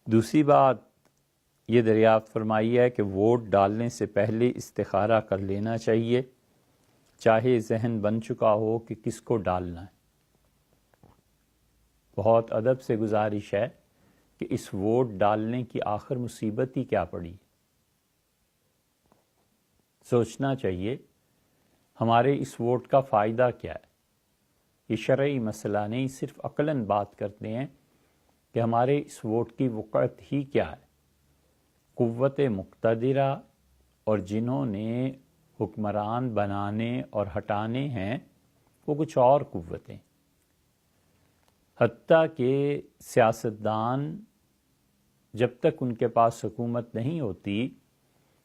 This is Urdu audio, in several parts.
دوسری بات یہ دریافت فرمائی ہے کہ ووٹ ڈالنے سے پہلے استخارہ کر لینا چاہیے، چاہے ذہن بن چکا ہو کہ کس کو ڈالنا ہے۔ بہت ادب سے گزارش ہے کہ اس ووٹ ڈالنے کی آخر مصیبت ہی کیا پڑی، سوچنا چاہیے ہمارے اس ووٹ کا فائدہ کیا ہے۔ یہ شرعی مسئلہ نہیں، صرف عقلاً بات کرتے ہیں کہ ہمارے اس ووٹ کی وقعت ہی کیا ہے۔ قوت مقتدرہ اور جنہوں نے حکمران بنانے اور ہٹانے ہیں وہ کچھ اور قوتیں، حتیٰ کہ سیاستدان جب تک ان کے پاس حکومت نہیں ہوتی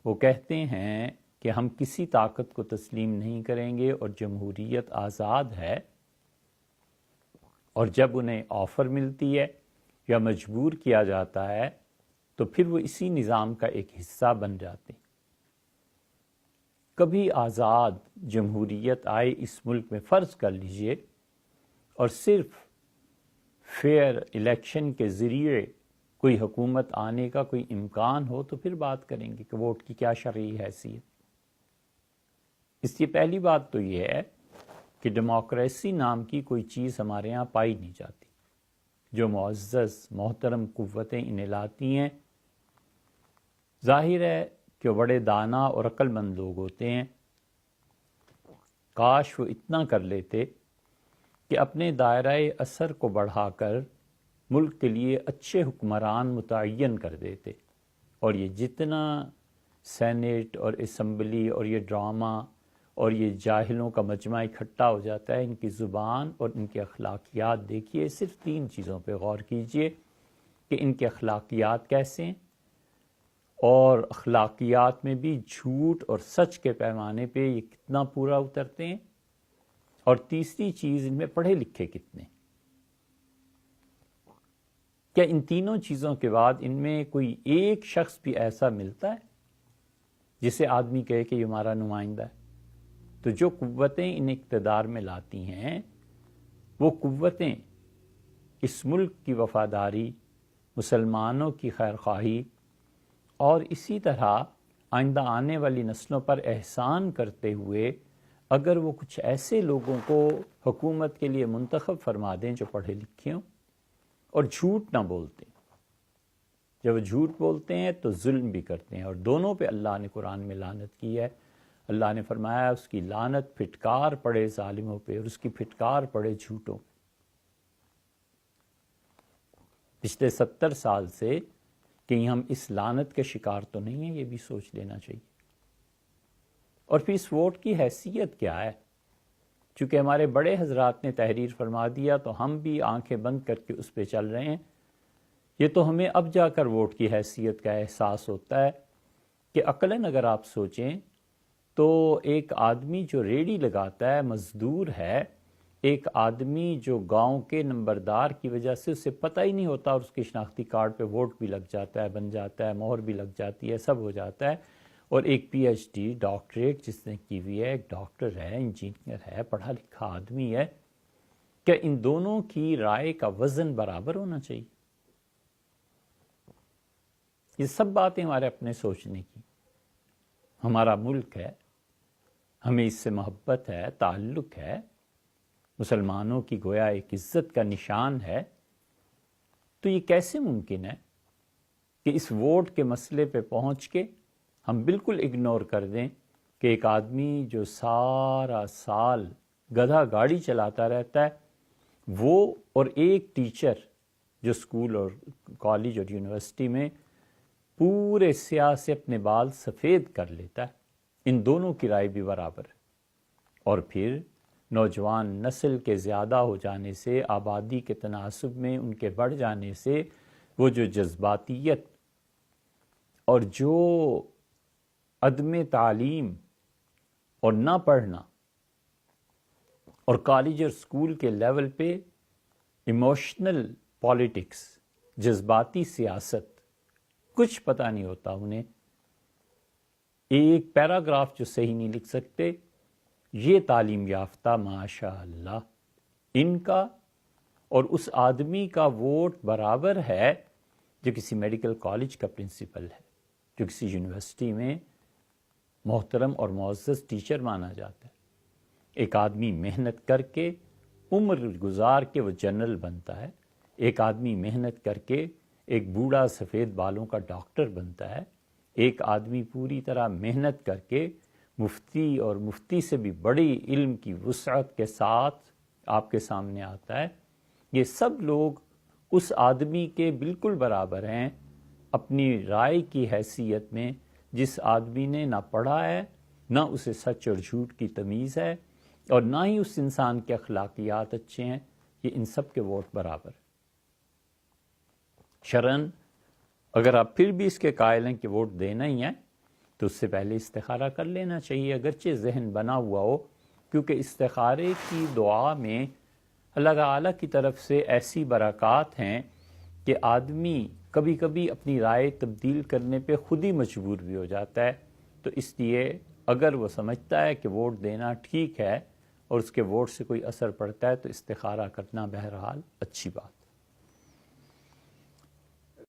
وہ کہتے ہیں کہ ہم کسی طاقت کو تسلیم نہیں کریں گے اور جمہوریت آزاد ہے، اور جب انہیں آفر ملتی ہے یا مجبور کیا جاتا ہے تو پھر وہ اسی نظام کا ایک حصہ بن جاتے ہیں۔ کبھی آزاد جمہوریت آئے اس ملک میں، فرض کر لیجئے، اور صرف فیئر الیکشن کے ذریعے کوئی حکومت آنے کا کوئی امکان ہو تو پھر بات کریں گے کہ ووٹ کی کیا شرعی حیثیت۔ اس کی پہلی بات تو یہ ہے کہ ڈیموکریسی نام کی کوئی چیز ہمارے ہاں پائی نہیں جاتی۔ جو معزز محترم قوتیں انہیں لاتی ہیں، ظاہر ہے کہ وہ بڑے دانا اور عقل مند لوگ ہوتے ہیں، کاش وہ اتنا کر لیتے کہ اپنے دائرہ اثر کو بڑھا کر ملک کے لیے اچھے حکمران متعین کر دیتے، اور یہ جتنا سینیٹ اور اسمبلی اور یہ ڈرامہ اور یہ جاہلوں کا مجمع اکٹھا ہو جاتا ہے، ان کی زبان اور ان کی اخلاقیات دیکھیے، صرف 3 چیزوں پہ غور کیجئے کہ ان کے اخلاقیات کیسے ہیں، اور اخلاقیات میں بھی جھوٹ اور سچ کے پیمانے پہ یہ کتنا پورا اترتے ہیں، اور تیسری چیز ان میں پڑھے لکھے کتنے۔ کیا ان تینوں چیزوں کے بعد ان میں کوئی ایک شخص بھی ایسا ملتا ہے جسے آدمی کہے کہ یہ ہمارا نمائندہ ہے؟ تو جو قوتیں ان اقتدار میں لاتی ہیں وہ قوتیں اس ملک کی وفاداری، مسلمانوں کی خیرخواہی اور اسی طرح آئندہ آنے والی نسلوں پر احسان کرتے ہوئے اگر وہ کچھ ایسے لوگوں کو حکومت کے لیے منتخب فرما دیں جو پڑھے لکھے ہوں اور جھوٹ نہ بولتے ہیں۔ جب وہ جھوٹ بولتے ہیں تو ظلم بھی کرتے ہیں، اور دونوں پہ اللہ نے قرآن میں لعنت کی ہے۔ اللہ نے فرمایا اس کی لعنت پھٹکار پڑے ظالموں پہ اور اس کی پھٹکار پڑے جھوٹوں پہ۔ پچھلے 70 سال سے کہیں ہم اس لعنت کے شکار تو نہیں ہیں، یہ بھی سوچ لینا چاہیے۔ اور پھر اس ووٹ کی حیثیت کیا ہے؟ چونکہ ہمارے بڑے حضرات نے تحریر فرما دیا تو ہم بھی آنکھیں بند کر کے اس پہ چل رہے ہیں۔ یہ تو ہمیں اب جا کر ووٹ کی حیثیت کا احساس ہوتا ہے کہ عقلاً اگر آپ سوچیں تو ایک آدمی جو ریڑھی لگاتا ہے، مزدور ہے، ایک آدمی جو گاؤں کے نمبردار کی وجہ سے اسے پتہ ہی نہیں ہوتا اور اس کے شناختی کارڈ پہ ووٹ بھی لگ جاتا ہے، بن جاتا ہے، مہر بھی لگ جاتی ہے، سب ہو جاتا ہے، اور ایک پی ایچ ڈی ڈاکٹریٹ جس نے کی ہوئی ہے، ایک ڈاکٹر ہے، انجینئر ہے، پڑھا لکھا آدمی ہے، کیا ان دونوں کی رائے کا وزن برابر ہونا چاہیے؟ یہ سب باتیں ہمارے اپنے سوچنے کی۔ ہمارا ملک ہے، ہمیں اس سے محبت ہے، تعلق ہے، مسلمانوں کی گویا ایک عزت کا نشان ہے، تو یہ کیسے ممکن ہے کہ اس ووٹ کے مسئلے پہ پہنچ کے ہم بالکل اگنور کر دیں کہ ایک آدمی جو سارا سال گدھا گاڑی چلاتا رہتا ہے، وہ اور ایک ٹیچر جو اسکول اور کالج اور یونیورسٹی میں پورے سیاہ سے اپنے بال سفید کر لیتا ہے، ان دونوں کی رائے بھی برابر ہے۔ اور پھر نوجوان نسل کے زیادہ ہو جانے سے، آبادی کے تناسب میں ان کے بڑھ جانے سے، وہ جو جذباتیت اور جو عدم تعلیم اور نہ پڑھنا اور کالج اور اسکول کے لیول پہ ایموشنل پالیٹکس، جذباتی سیاست، کچھ پتہ نہیں ہوتا انہیں، ایک پیراگراف جو صحیح نہیں لکھ سکتے، یہ تعلیم یافتہ ماشاء اللہ ان کا اور اس آدمی کا ووٹ برابر ہے جو کسی میڈیکل کالج کا پرنسپل ہے، جو کسی یونیورسٹی میں محترم اور معزز ٹیچر مانا جاتا ہے، ایک آدمی محنت کر کے عمر گزار کے وہ جنرل بنتا ہے، ایک آدمی محنت کر کے ایک بوڑھا سفید بالوں کا ڈاکٹر بنتا ہے، ایک آدمی پوری طرح محنت کر کے مفتی اور مفتی سے بھی بڑی علم کی وسعت کے ساتھ آپ کے سامنے آتا ہے۔ یہ سب لوگ اس آدمی کے بالکل برابر ہیں اپنی رائے کی حیثیت میں، جس آدمی نے نہ پڑھا ہے، نہ اسے سچ اور جھوٹ کی تمیز ہے، اور نہ ہی اس انسان کے اخلاقیات اچھے ہیں۔ یہ ان سب کے ووٹ برابر۔ شرعاً اگر آپ پھر بھی اس کے قائل ہیں کہ ووٹ دینا ہی ہے تو اس سے پہلے استخارہ کر لینا چاہیے، اگرچہ ذہن بنا ہوا ہو، کیونکہ استخارے کی دعا میں اللہ تعالیٰ کی طرف سے ایسی برکات ہیں کہ آدمی کبھی کبھی اپنی رائے تبدیل کرنے پہ خود ہی مجبور بھی ہو جاتا ہے۔ تو اس لیے اگر وہ سمجھتا ہے کہ ووٹ دینا ٹھیک ہے اور اس کے ووٹ سے کوئی اثر پڑتا ہے تو استخارہ کرنا بہرحال اچھی بات۔